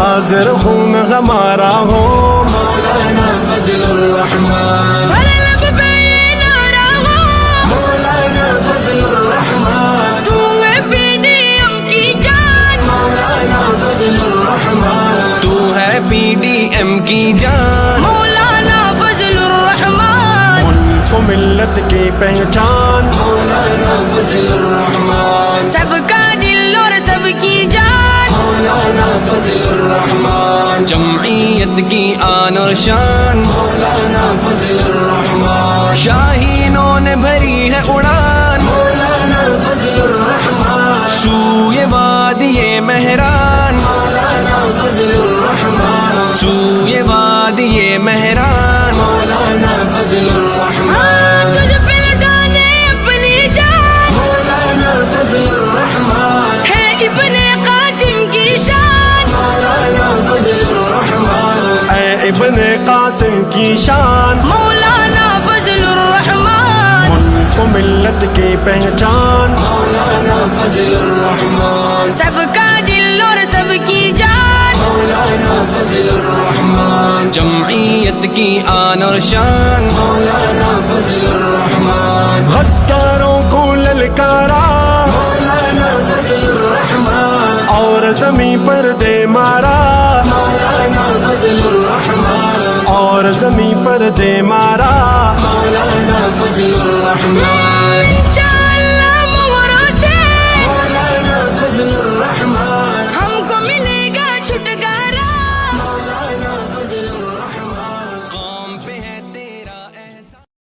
حاضر خون ہمارا ہو مولانا فضل الرحمان، ہر لب پہ یہ نعرہ ہو مولانا فضل الرحمان، تو ہے پی ڈی ایم کی جان، مولانا فضل الرحمان، تو ہے پی ڈی ایم کی جان، مولانا فضل الرحمان، ان کو ملت کی پہچان مولانا فضل الرحمان، سب کا دل اور سب کی جان، مولانا فضل الرحمان، جمعیت کی آن اور شان مولانا فضل الرحمان، شاہینوں نے بھری ہے اڑان مولانا فضل الرحمان، سوئے وادی مہران مولانا فضل الرحمان، سوئے وادی مہران مولانا فضل الرحمان، تجھ پہ لٹانے اپنی جان، مولانا فضل الرحمان، ہے ابن قاسم کی شان، مولانا فضل الرحمان، اے ابن قاسم کی شان، مولانا فضل الرحمان، ان کو ملت کی پہچان مولانا فضل الرحمان، سب کا دل اور سب کی جان، مولانا فضل الرحمان، جمعیت کی آن اور شان مولانا فضل الرحمان، غداروں کو للکارا مولانا فضل الرحمان، اور زمین پر دے مارا مولانا فضل الرحمان، اور زمین پر دے مارا مولانا فضل الرحمان،